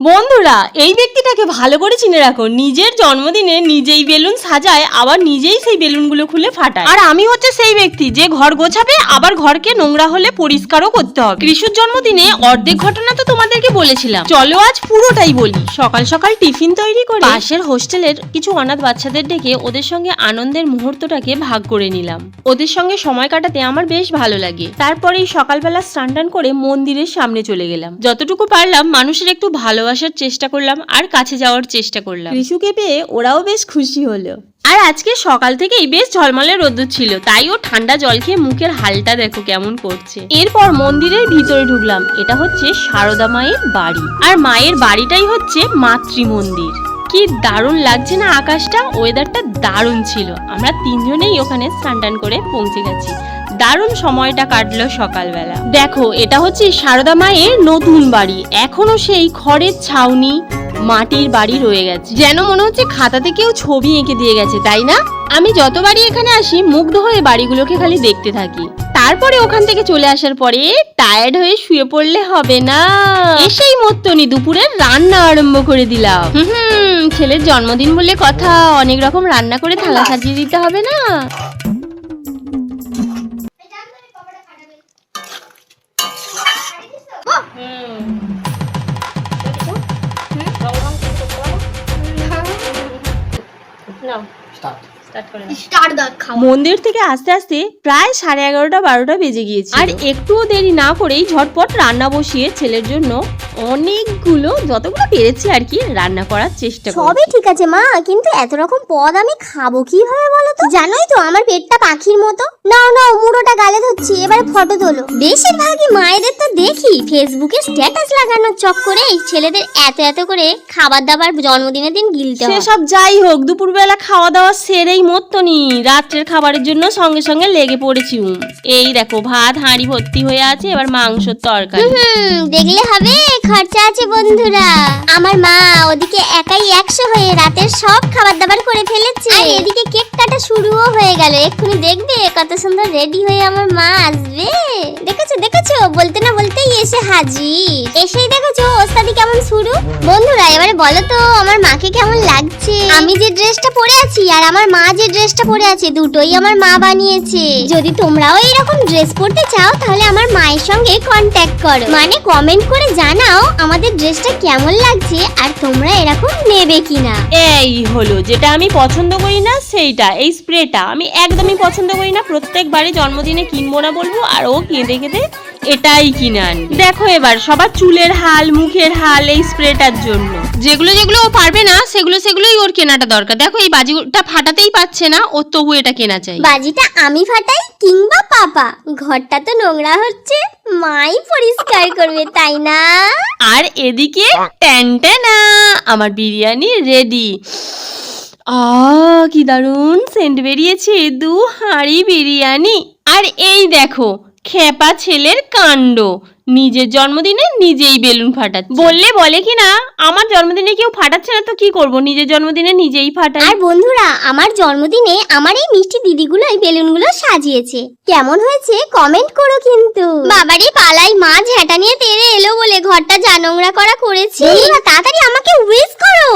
বন্ধুরা, এই ব্যক্তিটাকে ভালো করে চিনে রাখো। নিজের জন্মদিনে নিজেই বেলুন সাজায়, আবার নিজেই সেই বেলুনগুলো খুলে ফাটায়। আর আমি হচ্ছে সেই ব্যক্তি যে ঘর গোছাবে, আবার ঘরকে নোংরা হলে পরিষ্কারও করতে হবে। কৃষুর জন্মদিনে অর্ধেক ঘটনা তো তোমাদেরকে বলেছিলাম, চলো আজ পুরোটাই বলি। সকাল সকাল টিফিন তৈরি করে পাশের হোস্টেলের কিছু অনাথ বাচ্চাদের ডেকে ওদের সঙ্গে আনন্দের মুহূর্তটাকে ভাগ করে নিলাম। ওদের সঙ্গে সময় কাটাতে আমার বেশ ভালো লাগে। তারপরেই সকালবেলা স্নান টান করে মন্দিরের সামনে চলে গেলাম। যতটুকু পারলাম মানুষের একটু ভালোবাসার চেষ্টা করলাম আর কাছে যাওয়ার চেষ্টা করলাম। কৃষুকে পেয়ে ওরাও বেশ খুশি হলো। আর আজকে সকাল থেকেই বেশ ঝলমলে রোদ্দুর ছিল, তাই ও ঠান্ডা জল খেয়ে মুখের হালটা দেখো কেমন করছে। এরপর মন্দিরের ভিতরে ঢুকলাম। এটা হচ্ছে সারদা মায়ের বাড়ি, আর মায়ের বাড়িটাই হচ্ছে মাতৃ মন্দির। কি দারুণ লাগছে না আকাশটা, ওয়েদারটা দারুণ ছিল। আমরা তিনজনেই ওখানে স্নান টান করে পৌঁছে গেছি। দারুণ সময়টা কাটলো সকালবেলা। দেখো, এটা হচ্ছে সারদা মায়ের নতুন বাড়ি। এখনো সেই খড়ের ছাউনি, মাটির বাড়ি রয়ে গেছে, যেন মনে হচ্ছে খাতাতে কেউ ছবি এঁকে দিয়ে গেছে, তাই না? আমি যতবারই এখানে আসি মুগ্ধ হয়ে বাড়িগুলোকে খালি দেখতে থাকি। তারপরে ওখান থেকে চলে আসার পরে টায়ার্ড হয়ে শুয়ে পড়লে হবে না, এসেই মত্তনি দুপুরে রান্না আরম্ভ করে দিলাম। ছেলের জন্মদিন বলে কথা, অনেক রকম রান্না করে থালা সাজিয়ে দিতে হবে না? মন্দির থেকে আস্তে আস্তে প্রায় 11:30-12টা বেজে গিয়েছে। আর একটুও দেরি না করেই ঝটপট রান্না বসিয়ে ছেলের জন্য অনেকগুলো, যতগুলো পেরেছি আর কি, রান্না করার চেষ্টা করি। সবই ঠিক আছে মা, কিন্তু এত রকম পদ আমি খাবো কিভাবে বলো তো? জানোই তো আমার পেটটা পাখির মতো। নাও নাও, মুড়োটা গালে ধরছি, এবারে ফটো তোলো। বেশিরভাগই মায়েদের তো দেখি ফেসবুকে স্ট্যাটাস লাগানোর চক্করে এই ছেলেদের এত এত করে খাবার দাবার জন্মদিনের দিন গিলতে হয়। সেসব যাই হোক, দুপুরবেলা খাওয়া দাওয়া সেরেই মত্তনি রাত্রের খাবারের জন্য সঙ্গে সঙ্গে লেগে পড়েছি। এই দেখো, ভাত হাঁড়ি ভর্তি হয়ে আছে, এবার মাংসের তরকারি। দেখলে হবে, খরচা আছে বন্ধুরা। আমার মা ওদিকে একাই 100 হয়ে রাতের সব খাবার দাবার করে ফেলেছে, আর এদিকে কেক কাটা শুরুও হয়ে গেল। এক্ষুনি দেখবে কত সুন্দর রেডি হয়ে আমার মা আসবে। দেখেছো দেখেছো, বলতে না বলতেই এসে হাজির। এসেই দেখেছো ওস্তাদি কেমন শুরু। বন্ধুরা, এবারে বলো তো আমার মাকে কেমন লাগছে? আমি যে ড্রেসটা পরে আছি আর আমার মা যে ড্রেসটা পরে আছে, দুটোই আমার মা বানিয়েছে। যদি তোমরাও এইরকম ড্রেস পরতে চাও তাহলে আমার মায়ের সঙ্গে কন্ট্যাক্ট করো, মানে কমেন্ট করে জানাও আমাদের ড্রেসটা কেমন লাগছে আর তোমরা এরকম নেবে কিনা। এই হলো যেটা আমি পছন্দ করি না, সেইটা এই স্প্রেটা আমি একদমই পছন্দ করি না। প্রত্যেকবারই জন্মদিনে কিনবো না বলবো, আর ও কেঁদে কেঁদে এটাই কিনে আনবে। দেখো এবার সবার চুলের হাল, মুখের হাল এই স্প্রেটার জন্য। যেগুলো যেগুলো ও পারবে না সেগুলোই ওর কেনাটা দরকার। দেখো এই বাজিটা ফাটাতেই পারছে না, ও তবু এটা কেনা চাই। বাজিটা আমি ফাটাই কিংবা পাপা, ঘরটা তো নোংরা হচ্ছে, মাই পরিষ্কার করবে, তাই না? আর এদিকে ট্যানটানা, আমার বিরিয়ানি রেডি। কি দারুণ সেন্ট বেরিয়েছে, 2 হাঁড়ি বিরিয়ানি। আর এই দেখো খেপা ছেলের কাণ্ড, নিজের জন্মদিনে নিজেই বেলুন ফাটাচ্ছে। বললে বলে কি না, আমার জন্মদিনে কেউ ফাটাচ্ছে না তো কি করব, নিজের জন্মদিনে নিজেই ফাটাই। আর বন্ধুরা, আমার জন্মদিনে আমার এই মিষ্টি দিদিগুলো এই বেলুনগুলো সাজিয়েছে। কেমন হয়েছে কমেন্ট করো কিন্তু। বাবারই পালাই, মা ঝেঁটা নিয়ে তেড়ে এলো বলে ঘরটা যা নোংরা করা করেছে। তাড়াতাড়ি আমাকে উইশ করো।